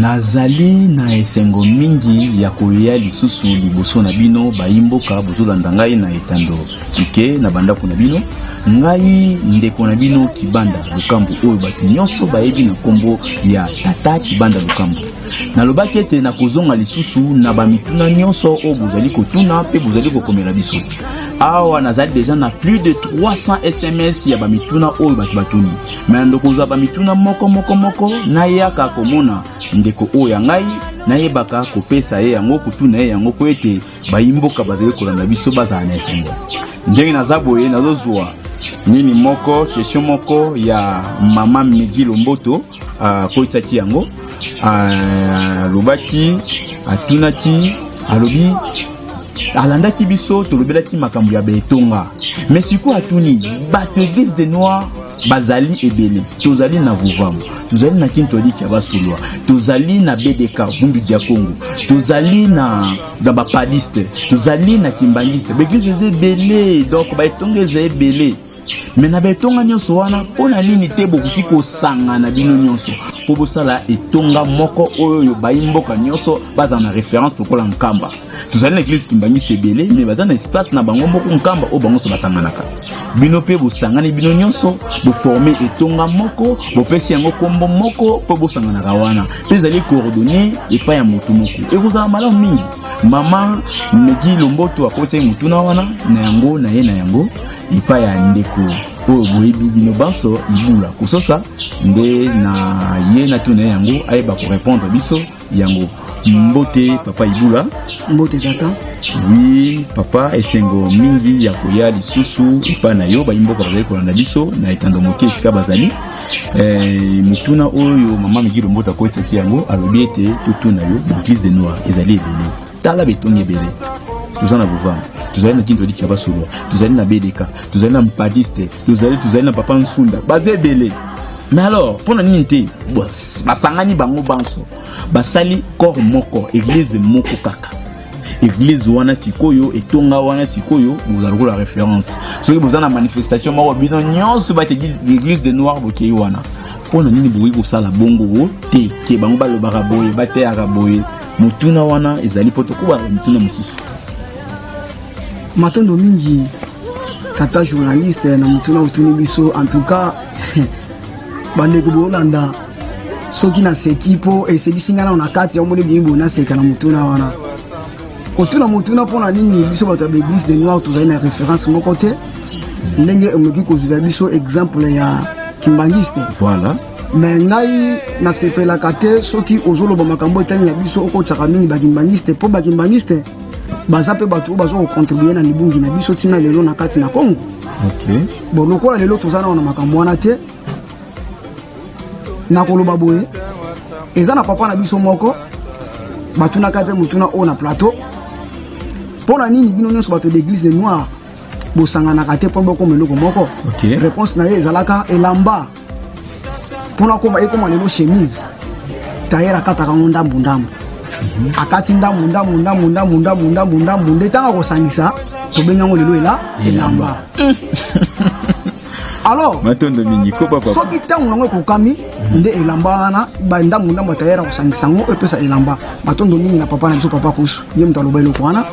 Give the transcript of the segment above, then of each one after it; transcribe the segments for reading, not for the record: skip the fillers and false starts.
nazali na esengo mingi ya koya lisusu liboso na bino bayimboka bozolanda ngai na etando ike na bandako na bino ngai ndeko na bino Kibanda Lukambo oyo bato nyonso bayebi na kombo ya Tata Kibanda Lukambo. Nalobaki ete na kozonga lisusu na bamituna nyonso oyo bozali kotuna pe bozali kokomela biso. Awa nazali déjà na plus de 300 SMS ya bamituna oyo bato batuni. Mais ndoko za bamituna moko na yaka komona ndeko oyo ya ngai na yebaka kopesa ye yango kutuna ye yango ko ete bayimboka bazali kolanda biso bazala na esengo. Ndenge nazaboye nazozwa nini moko question moko ya mama Megi Lomboto koitsaki yango lobaki atunaki alobi alandaki biso tolobelaki makambo ya betonga mais siko atuni bato église de noir bazali ebele tozali na Vuvamu tozali na Kintoliki ya Basulwa tozali na BDK Bundu dia Congo tozali na bapadiste tozali na kimbangiste l'église ebele donc betonga ebele mais na betonga nyonso wana pona nini te bokuti kosanga na bino nyonso po bosala etonga moko oyo bayimboka nyonso baza na référence lokola nkamba tozali na église kimbangiste ebele mais baza na espace na bango moko nkamba o bango so basanganaka bino pe bosangani bino nyonso bo former etonga moko bo pesi yango kombo moko po bosanganaka wana pe ezali coordonné epa ya motu moko ekozala malamu mingi mama Megi Lomboto akoti mutuna wana na yango na ye na yango ipa ya ndeko oyo boyebi bino banso ibula kososa nde na ye na tuna yango ayeba ko répondre biso yango mbote papa ibula mbote tata oui papa esengo mingi ya koya lisusu ipa na yo bayimboka bazali kolanda biso na etando moke esika bazali mutuna oyo mama Megi Lomboto akoitsaki yango alobi ete totuna yo l'église de noir ezali ebele tala betongi ebele tozana Vuvamu tozali na Kintoliki ya Basulwa tozali na BDK tozali na mpadiste tozali na papa Nsunda bazebele mais alors pona nini te basangani bango banso basali corps moko église moko kaka église wana sikoyo etonga wana sikoyo bozali ko la référence soki bozana manifestation moko bino nyonso ba l'église de noir bokei wana pona nini boyi kosala bongo te ke bango balobaka boye bateyaka boye mutuna wana ezali poto kuba mutuna mosusu matondo mingi tata journaliste na mutuna utuni biso en tout cas bande ko bolanda soki na sekipo eselisingana na kati ya mole bimbo na seka na mutuna wana otuna mutuna pona nini biso bato ya église de noir tozali na référence moko te ndenge omoki kozwa biso exemple ya kimbangiste voilà mais ngai na sepelaka te soki ozoloba makambo etani ya biso okotsaka mingi bakimbangiste po bakimbangiste baza pe bato bazo contribuer na libungi na biso tina lelo na kati na Congo. OK. Bon lokola lelo tozana na makambo wana te. Na koloba boye. Eza na papa na biso moko. Batuna ka pe mutuna o na plateau. Pona nini bino nyonso bato d'église de noir bosangana ka te po boko meloko moko. OK. Réponse na ye ezalaka elamba. Pona koma ekoma lelo chemise. Tayera kataka ndambu ndambu. Akati ndambu ndetanga kosangisa tobenga ngo lelo elamba alors matondo mingi ko papa soki tangu nango kokami nde elamba wana ba ndambu tayera kosangisa ngo epesa elamba matondo mingi na papa na biso papa kusu ye mto aloba eloko wana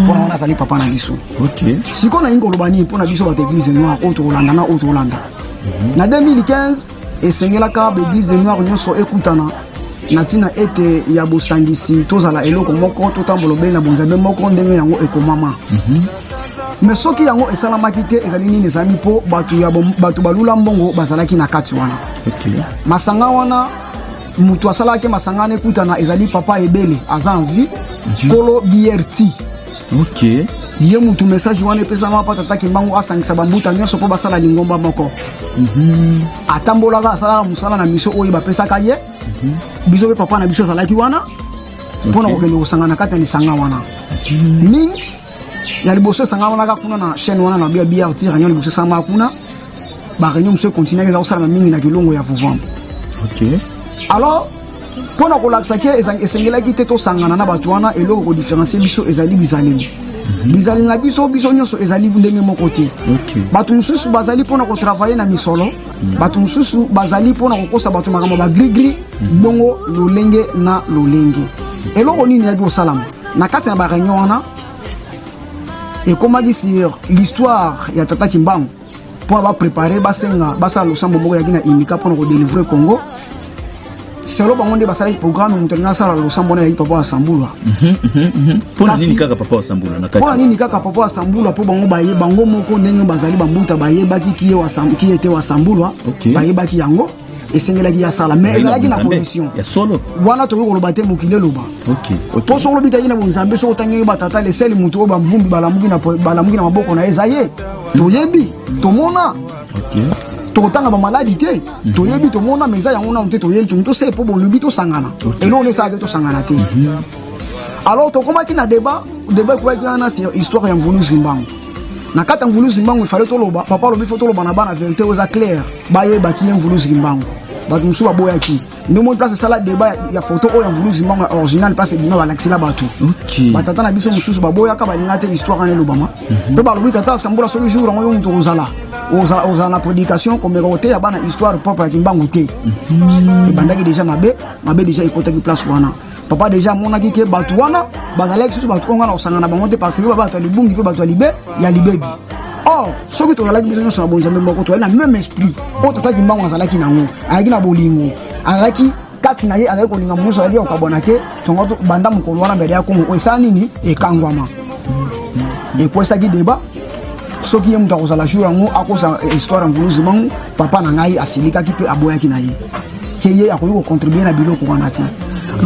pona wana sali papa na biso. OK siko na ingo lobani pona biso ba église noire auto Holanda na auto Holanda na 2015 esengelaka ba église noire nyonso ekutana natina ete ya bosangisi tozala eloko moko totambola be na bonzabe moko ndenge yango ekomama mais soki yango esalamaki te ezali nini ezali po bato balula mbongo bazalaki na kati wana. OK masanga wana mutu asalaki masanga na ekutana ezali papa ebele aza en vie kolo BRT. OK ye mutu message wana epesama pa tata Kimbangu asangisa bambuta nyonso po basala lingomba moko atambolaka asalaka musala na miso oyo bapesaka ye biso pe papa na biso azalaki wana mpona kokende kosangana kati ya lisanga wana mingi ya liboso esanga wana kuna na chaîne wana na bia BRT réunion liboso esangama kuna baréunion mosu ekontinue eza kosalama mingi na kilongo ya Vuvamu. OK alors mpona kolakisa ke esengelaki te tosangana na bato wana eloko kodifferencie biso ezali bizaleli bizali na biso nyonso ezali ndenge moko te. Bato mususu bazali pona ko travailler na misolo, bato mususu bazali pona ko kosa bato makambo ba gris bongo lolenge na lolenge. Eloko nini ya salama na kati na ba réunion wana et comment dire sur l'histoire ya Tata Kimbangu pour ba préparer basenga basa losambo moko ya kina imika pona ko délivrer Congo. C'est le moment de passer programme international sala losambo na papa wa Sambulwa. Pona nini kaka papa wa Sambulwa na kati. Pona nini kaka papa wa Sambulwa po bango baye bango moko ndenge bazali bambuta baye baki kiye wa qui était wa Sambulwa. Baye baki yango esengela ki ya sala mais ezalaki na condition ya solo wana to ko lobate mokile loba. Po so lobita ina bonzambe so tangi batata le sel mutu ba mvumbi balamuki na maboko na ezaye. Toyebi tomona. Totanga ba maladie te toyebi to mona meza yango na mpeto yebi to se po bon lubi to sangana et non les ça to sangana te. Alors to koma ki na débat kwa ki na sur histoire ya Mvulu Zimbangu na kata Mvulu Zimbangu il fallait to loba papa lobi photo loba na bana vérité oza clair ba ye ba ki Mvulu Zimbangu ba musu ba boya ki mais mon place sala débat ya photo o ya Mvulu Zimbangu original parce que bino ba laxila batu batata na biso mususu ba boya ka ba ngate histoire na loba ma pe ba lobi tata Sambula so jour ngo yo to ozala oza na prédication comme côté ya bana histoire propre ya Kimbangu te et bandaki déjà mabe déjà ikota ki place wana papa déjà monaki ke batu wana bazalaki susu batu ngana osangana bango te parce que batu libungi pe batu libe ya libebi. Or soki to zalaki biso nyonso na bonzambe moko to na même esprit o Tata Kimbangu azalaki nango ayaki na bolingo azalaki kati na ye azalaki kolinga muso ali okabona te tongo banda mokolo wana mbele ya Kongo esala nini ekangwama ekwesaki débat soki ye mutu akozala jour yango akosa histoire ya Mvulu Zimbangu papa na ngai asilikaki mpe aboyaki na ye ke ye akoki kocontribue na biloko wana te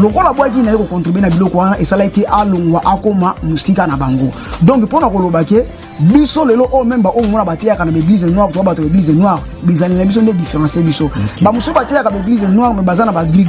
lokola aboyaki na ye kocontribue na biloko wana esalaki te alongwa akoma musika na bango. Donc mpona koloba ke biso lelo o memba o mona bateyaka na l'église noire to bato l'église noire bizali na biso nde différencier biso ba muso bateyaka na l'église noire mais bazana ba gris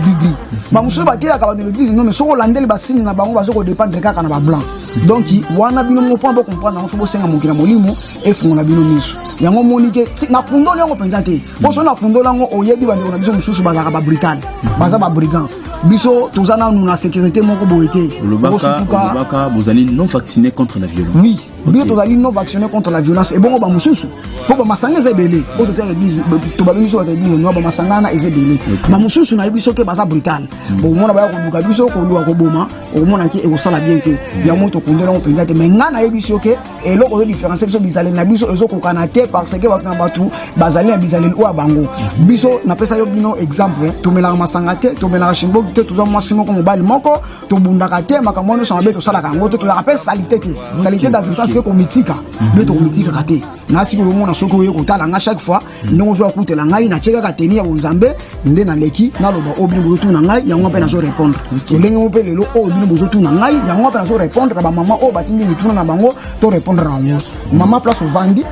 ba muso bateyaka na l'église noire mais soko landeli basini na bango bazoko dépendre kaka na ba blanc. Donc wana bino mo point ba comprendre na fo senga mokina molimo e fungo na bino miso yango monike na kundolo yango penza te po so na kundolo yango oyebi bande na biso mususu bazaka ba brutal baza ba brigand biso tozana nous na sécurité moko boité lobaka bozali non vacciné contre la violence. Oui biso tozali non vacciné contre la violence et bongo ba mususu po ba masanga ezebele o to te église to ba biso ta église no ba masanga na ezebele ba mususu na biso ke baza brutal bo mona ba ko duka biso ko luwa ko boma o mona ki e ko sala bien te ya moto kundela on penga te mais ngana e biso ke et loko de différence biso bizali na biso ezo ko kanate parce que ba na batu bazali na bizali o bango biso na pesa yo bino exemple to mela masanga te to mela shimbo te to za mwasimo ko mobali moko to bundaka te makambo no sanga be to sala kango te to rappelle salité dans ce sens que komitika be to komitika kate na siko mona soko yo ko tala nga chaque fois non zo akutela ngai na cheka ka tenia bonzambe nde na leki na loba obini bozo na ngai yango pe na zo répondre to lengo mo pe lelo obini bozo na ngai yango pe na zo répondre ba mama o batindi mituna na bango to répondre rango mama place au vandi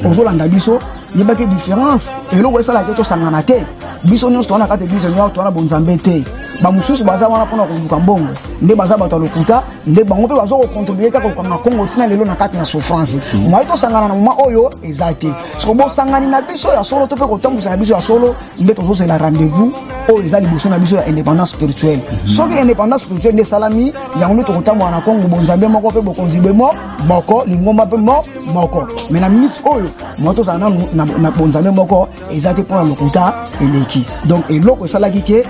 ozolanda biso yebaki différence eloko esala ke to sangana te biso nyonso tona kati église noire tona bonzambe te ba mususu baza wana pona koluka mbongo nde baza bato lokuta nde bango pe bazo ko contribuer kaka ko na Congo tina lelo na kati na souffrance moi to sangana na mama oyo ezate so bo sangani na biso ya solo to pe ko tambusa na biso ya solo nde to zo la rendez-vous o ezali biso na biso ya indépendance spirituelle soki indépendance spirituelle nde salami yango to ko tambo na Congo bonzambe moko pe bokonzibe moko lingomba pe moko mais na minute oyo moi to zana na bonzambe moko ezate pona lokuta eleki donc eloko esalaki ke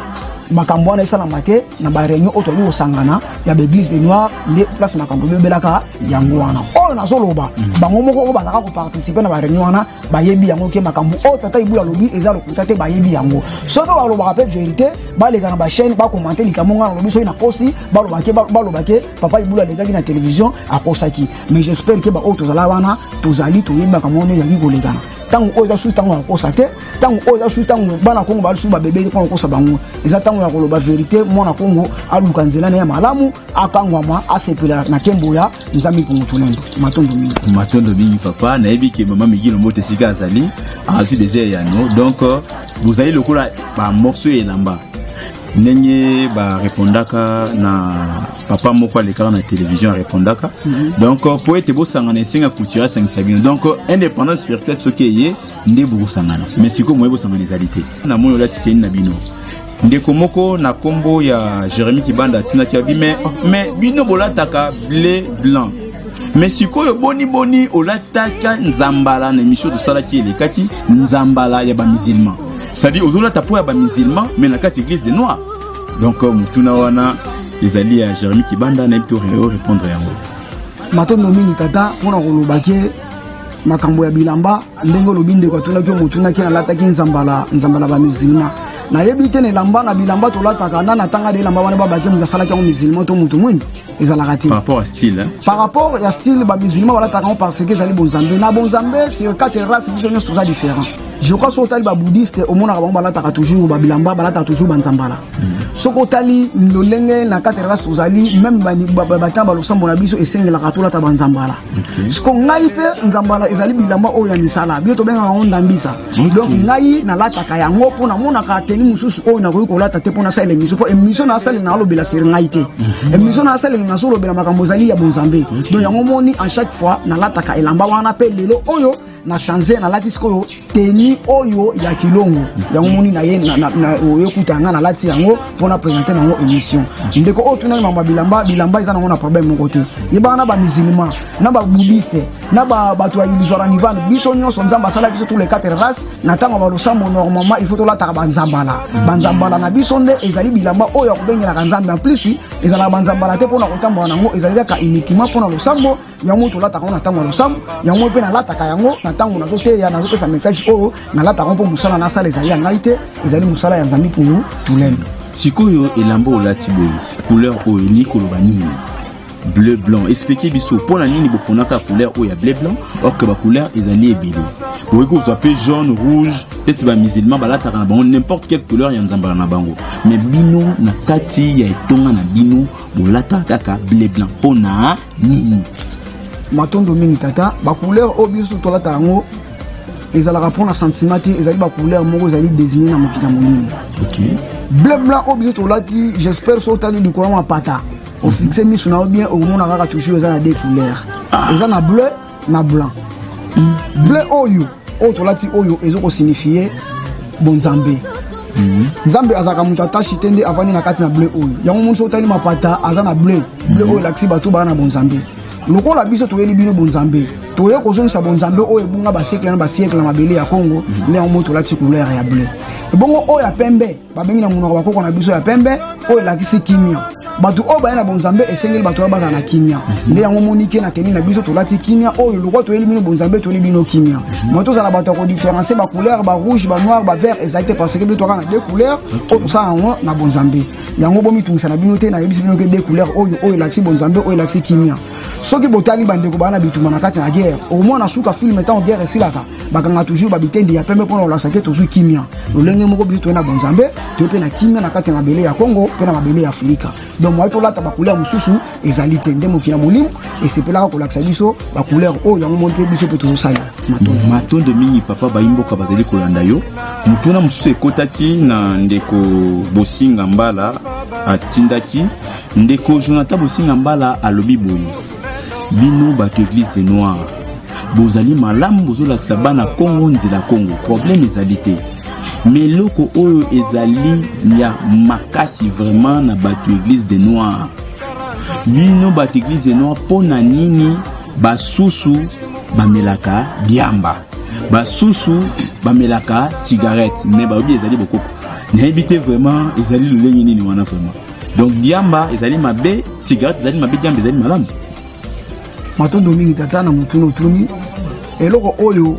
makambo wana esalama te na ba réunion oyo tolingi kosangana ya baéglise de noire nde place makambo ebelaka yango wana oyo nazoloba bango moko oyo bazalaka koparticipe na ba réunion wana bayebi yango ke makambo oyo tata ibu alobi eza lokuta te bayebi yango soki balobaka mpe vérité baleka na bachaîne bakomante likambo nga nalobi soki nakosi balobake papa ibu alekaki na télévision akosaki mais j'espère ke baoyo tozala wana tozali toyebi makambo wana ezalaki kolekana tango oyo su tango akosa te tango oyo su tango bana Kongo balu su ba bébé ko akosa bango eza tango ya koloba vérité mona Kongo aluka nzela na ya malamu akangwama asepela na kemboya nzambi ko mutulendo matondo mingi papa na yebi ke mama Migilo Mbote sika azali azu déjà ya no donc vous allez le kola ba morceau elamba ndenge ba répondaka na papa moko alekaka na télévision répondaka donc po ete bosangana esenga culture sangisa bino donc indépendance spirituelle soki eye nde bosangana mais siko moye bosangana ezali te na moyo lati teni na bino ndeko moko na kombo ya Jérémie Kibanda tunaki abi mais bino bolataka blé blanc mais sikoyo boni olataka nzambala na émission de salaki elekaki nzambala ya ba musulman, c'est-à-dire ozolata po ya ba musulman mais na kati église des noirs. Donc mutuna wana ezali ya Jérémie Kibanda na ito répondre yango matondo mingi tata pona kolobake makambo ya bilamba ndenge lobinde kwa tunaki mutuna kina lataki nzambala ba musulman na yebi tene lamba na bilamba tolataka na tanga de lamba wana babake musalaki ya musulman to mutu mwini ezalaka te par rapport à style par rapport à style ba musulman balataka parce que ezali bonzambe na bonzambe c'est quatre races biso nyonso toza différent. Je crois que les bouddhistes au monde balataka toujours babilamba balataka toujours banzambala soko tali lolenge na quatre races tozali même batamba losambo na biso esengela katula ta banzambala soko ngai pe nzambala ezali bilamba oyo ya misala bio to benga onda mbisa donc ngai na lataka yango pona mona ka teni mususu oyo na ko lata te pona sala émission po émission na sala na lobela ser ngai te émission na sala na solo bela makambo zali ya bonzambe donc yango moni en chaque fois na lataka elamba wana pe lelo oyo na changer na lati sikoyo teni oyo ya kilongo yango moni na ye na oyekuta nga na lati yango pona présenter nango émission ndeko o tuna mama bilamba izana ngona problème moko te yeba na ba musulman na ba bouddhiste na ba bato ya ilizora nivan biso nyonso nzamba sala biso tous les quatre races na tango ba losambo normalement il faut to lata banzambala na biso nde ezali bilamba oyo akubengela kanzambe en plus ezala banzambala te pona kotambo nango ezali ka uniquement pona losambo yango to lata kana tango losambo yango pe na lata ka yango na tango na zote ya na zote sa message oyo na lata ko musala na sala ezali ngai te ezali musala ya nzambi pour nous tout l'aime sikoyo elamba olati boye couleur oyo ni koloba nini bleu blanc expliquez biso pona nini boponaka couleur oyo ya bleu blanc or que ba couleur ezali ebele boye ko zape jaune rouge peut-être ba musulman balataka na bango n'importe quelle couleur ya nzambala na bango mais bino na kati ya etonga na bino bolataka kaka bleu blanc pona nini matondo mingi tata ba couleur o biso to lata yango ezalaka pona sentiment te ezali ba couleur moko ezali désigné na mokili monene OK bleu blanc o biso to lati j'espère so tali likolo ma pata au fixer miso na bien au mona kaka toujours ezana deux couleurs ezana bleu na blanc bleu oyo o to lati oyo ezoko signifier bonzambe nzambe azaka mutu atashi tende avani na kati na bleu oyo yango monso tali mapata azana bleu oyo laksi bato bana bonzambe lokola biso toyeli bino bonzambe toye kozongisa bonzambe oyo ebunga basiècle na mabele ya Congo nde yango to lati couleur ya bleu bongo oyo ya pembe babengi na munoko bakoko na biso ya pembe oyo lakisi kimia bato oyo bayana bonzambe esengeli bato baza na kimia nde yango monike na teni na biso to lati kimia oyo lokwa toyeli bino bonzambe toyeli bino kimia moto za la bato ko différencier ba couleur ba rouge ba noir ba vert exactement parce que biso kana deux couleurs oyo ça yango na bonzambe yango bomi tungisa na bino te na yebisi bino ke deux couleurs oyo lakisi bonzambe oyo lakisi kimia soki botali bandeko bana bituma na kati na guerre au moins na suka film tant guerre esilaka bakanga toujours babitendi ya pembe pona olasake tozwi kimia lolenge moko biso toyena bonzambe tope na kimia na kati na mabele ya Congo pe na mabele ya Afrika donc moi to lata ba couleur mususu ezali te nde mokila molimo esepelaka kolakisa biso ba couleur oyo yango monte biso pe tozosala matondo mingi papa bayimboka bazali kolanda yo mutuna mususu ekotaki na ndeko Bosinga Mbala atindaki ndeko Jonathan Bosinga Mbala alobi boye bino bato église des noirs bozali malamu bozolakisa bana Congo nzela Congo problème ezali te mais loko oyo ezali ya makasi vraiment na bato église des noirs bino bato église des noirs pona nini basusu bamelaka biamba basusu bamelaka cigarette mais baobi ezali bokoko nayebi te vraiment ezali lolenge nini wana vraiment donc biamba ezali mabe cigarette ezali mabe biamba ezali malamu matondo mingi tata na mutuno tuni eloko oyo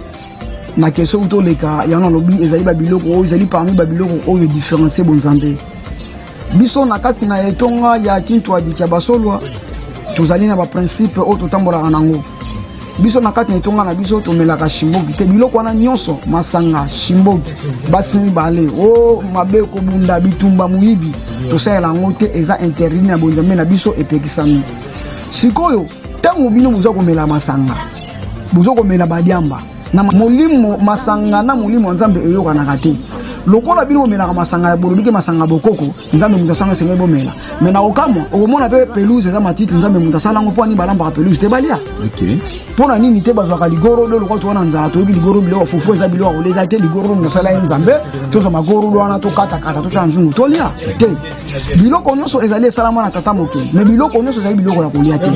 na question to leka yana lobi ezali babiloko oyo ezali parmi babiloko oyo différencier bonzambe biso na kati na etonga ya kintu adiki basolwa tozali na ba principe oyo totambola nango biso na kati na etonga na biso tomelaka shimboki te biloko wana nyonso masanga shimboki basimi bale o mabe ko bunda bitumba muyibi tosala ngo te eza interdit na bonzambe na biso epekisami sikoyo tango bino buzo komela masanga buzo komela badiamba na molimo masanga na molimo nzambe eyoka na kate lokola bino bomela masanga ya bolobi ke masanga bokoko nzambe mutu asanga senge bomela mais na okamo okomona pe pelouse eza matiti nzambe mutu asala ngo poni balamba ka pelouse te balia OK pona nini te bazwaka ligoro de lokwa tona nzala to bi ligoro bilo fufu eza bilo ko leza te ligoro ngasala nzambe to zo magoro wana to kata to chanzungu to lia te biloko nyonso ezali salama na tata moke mais biloko nyonso ezali biloko ya kolia te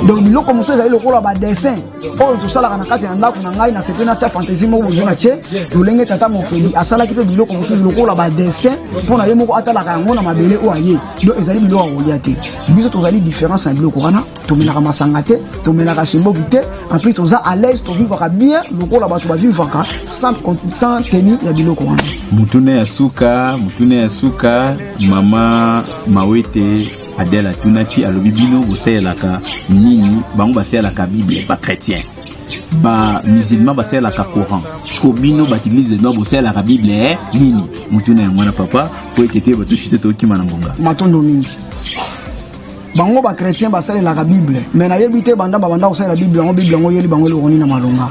donc biloko nyonso ezali lokola ba dessin oyo to sala kana kati na ndako na ngai na sepena ta fantasy mo bozona che lolenge tata moke asala ki pe biloko nyonso lokola ba dessin pona ye moko atala ka yango na mabele o aye donc ezali biloko ya kolia te biso tozali différence na biloko wana to menaka masanga te to menaka shimboki te en plus toza à l'aise to vivre bien lokola bato ba vivre sans tenir ya biloko wana mutune ya suka mama mawete Adela tunaki alobi bino boselaka nini bango baselaka Bible ba chrétien ba musulman baselaka Coran sko bino ba église no boselaka Bible nini mutune ya mwana papa po ekete bato chite to kima na mbonga matondo mingi bango ba chrétien baselaka Bible mais na yebite banda ko la Bible ngo yeli bango le roni na malonga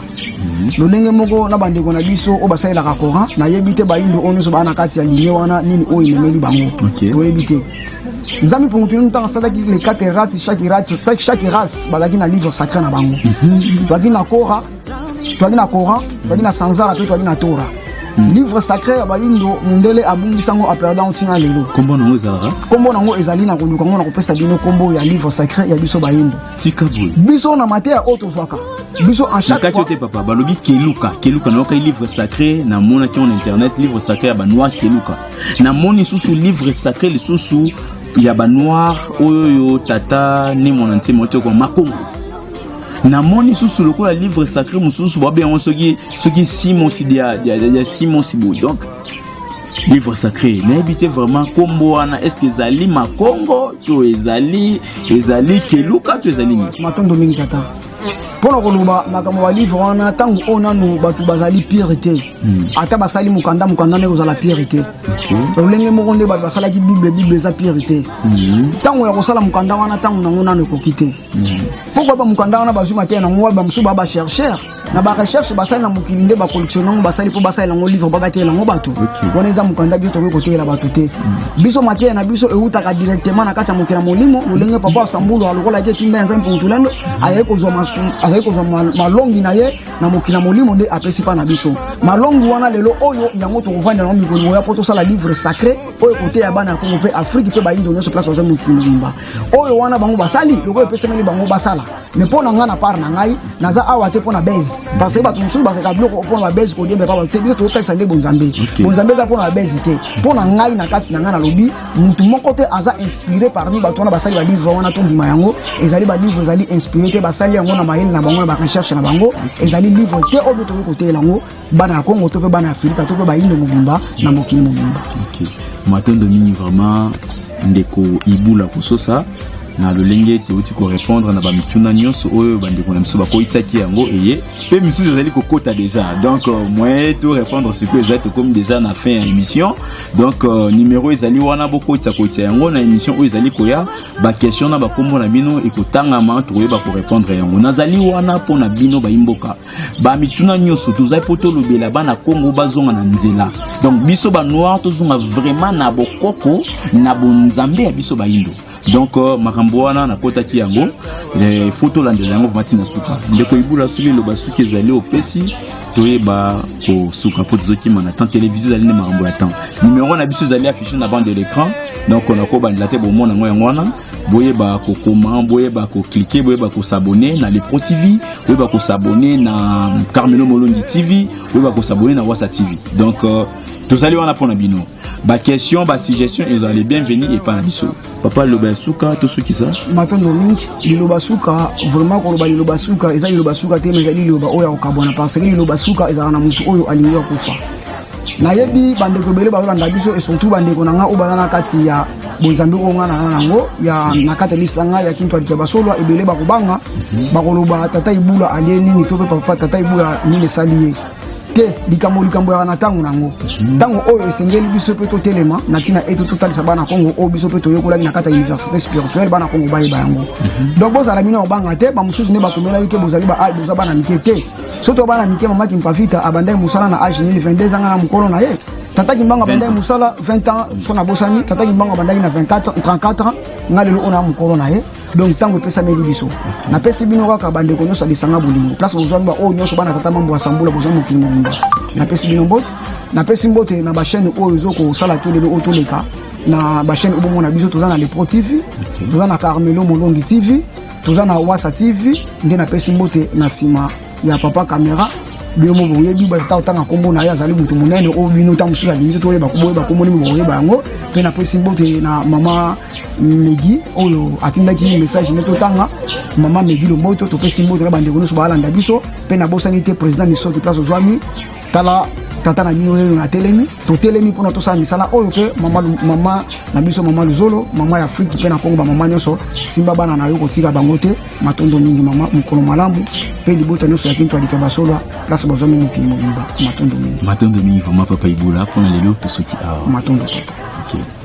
lolenge moko na bande ko na biso o baselaka Coran na yebite ba indo ono so bana kati ya linye wana nini o imemeli bango to yebite nzami pour nous tant ça les quatre races chaque race balaki na livre sacré na bango toi na Coran toi na Sanzara toi na Torah livre sacré ya baindo mundele abungisango aperda ontina lelo kombo nango ezali na koluka ngo na kopesa bino kombo ya livre sacré ya biso baindo tikabu biso na mateya auto zwaka biso en chaque fois te papa balobi keluka na ka livre sacré na mona ki on internet livre sacré ya banoir keluka na moni susu livre sacré le susu ya banoir oyo tata ni mon ante moto ko makongo na moni susu lokola livre sacré mususu babe on soki Simon Sidia ya Simon Sibo donc livre sacré na habité vraiment kombo wana est-ce que ezali makongo to ezali keluka to ezali ni matondo mingi tata pona koloba makambo ya livre wana tango onano batu bazali pierté ata basali mukanda ne kozala pierté lolenge moko nde batu basala ki bible za pierté tango ya kosala mukanda wana tango nango nano kokite foko ba mukanda wana bazuma te nango ba musu ba chercheur na ba recherche basali na mukili nde ba collectionner basali po basali nango livre ba te nango batu wana eza mukanda biso to kote la batu te biso matie na biso eutaka directement na kati ya mukila molimo lolenge papa sambulu alokola ke timba nzambe mputulendo aye kozoma malongi na ye na mokina molimo nde apesi pa na biso malongi wana lelo oyo yango tokovanda na mikolo ya poto sala livre sacré oyo kote ya bana Kongo pe Afrique pe ba Indonesia place ozo mukimba oyo wana bango basali loko epesemeli bango basala mais pona nga na par na ngai naza awa te pona base parce que ba tumsu ba ka bloko pona base ko dembe pa ba te biso to tesa nde bonzambe za pona base te pona ngai na kati na nga na lobi mutu moko te aza inspiré parmi ba tona basali ba livre wana to ndima yango ezali ba livre ezali inspiré te basali yango na mayele na bango ba recherche na bango ezali livre te oyo to ko te lango bana Kongo to pe bana Afrika to pe ba indo mobimba na mokili mobimba OK matondo mingi vraiment ndeko ibula kososa na lolenge te uti ko répondre na ba mituna nyonso oyo bandeko na miso ba ko itaki yango eye pe misu ezali kokota déjà donc moi to répondre ce que exact comme déjà na fin émission donc numéro ezali wana boko itako yango na émission oyo ezali koya ba question na ba kombo na bino ekotanga ma to ba ko répondre yango nazali wana pona bino ba imboka ba mituna nyonso tozali poto lobela bana Kongo bazonga na nzela donc biso ba noir tozonga vraiment na bokoko na bonzambe ya biso ba indo donc makambo wana na kota ki yango les photos landela yango matina suka ndeko ibula suli lo basuki ezali opesi toyeba ko suka po zoki mana tant télévision ezali ne makambo ya temps numéro na biso ezali affiché na bande de l'écran donc on a ko bandela te bo mona ngo wana boyeba ko comment boyeba ko cliquer boyeba ko s'abonner na les Pro TV boyeba ko s'abonner na Carmelo Molongi TV boyeba ko s'abonner na Wasa TV donc tozali wana pona bino ba question ba suggestion ezali bienvenue et pas na biso papa lobasuka to suki ça matondo mingi lobasuka vraiment ko lobasuka ezali lobasuka te mais ezali loba oya okabona parce que lobasuka ezala na mutu oyo alingi kufa na yebi bandeko bele ba landa biso et surtout bandeko nanga obana na kati ya bonzambe ko ngana nango ya nakata lisanga ya kintu ya basolo ebele ba kubanga ba koloba tata ibula alieni ni to papa tata ibula ni le salier te likambo ya na tango nango tango oyo esengeli biso pe to telema na tina eto total sabana Kongo o biso pe to yokola na kata université spirituelle bana Kongo ba yango donc boza la mino banga te ba mususu ne ba komela yuke bozali ba ai boza bana mikete soto bana mike mama ki mpafita abandai musala na age ni 22 ans na mukolo na ye tata kimbanga bandaki musala 20 ans so na bosani tata kimbanga bandaki na 34 ans nga lelo ona mukolo na ye donc tango pesa meli biso na pesi bino kaka bandeko nyonso alisanga bolingo place ozwani ba o nyonso bana tata mambo asambula bozwa mokili mobimba na pesi bino mbote na pesi mbote na ba chaîne oyo zoko sala to lelo otoleka na ba chaîne obo mona biso toza na le Pro TV toza na Carmelo Molongi TV toza na Wasa TV nde na pesi mbote na sima ya papa caméra bino mo boyebi ba tanga kombo na ya zali mutu munene o bino tamusu ya bintu toyeba kuboyeba kombo ni boyeba yango pe na pesi mbote na mama Megi oyo atindaki message neto tanga mama Megi lo moto to pesi mbote na bandeko nyonso balanda biso pe na bosani te président ni soki place ozwami tala tata na bino na telemi to telemi pona to sa misala oyo pe mama na biso mama Luzolo mama ya Afrique pe na Kongo ba mama nyonso simba bana na yo kotika bango te matondo mingi mama mukolo malamu pe libota nyonso ya kintu alika basolwa place bazami mukili mobimba matondo mingi vraiment papa Ibula pona lelo to soki awa matondo papa okay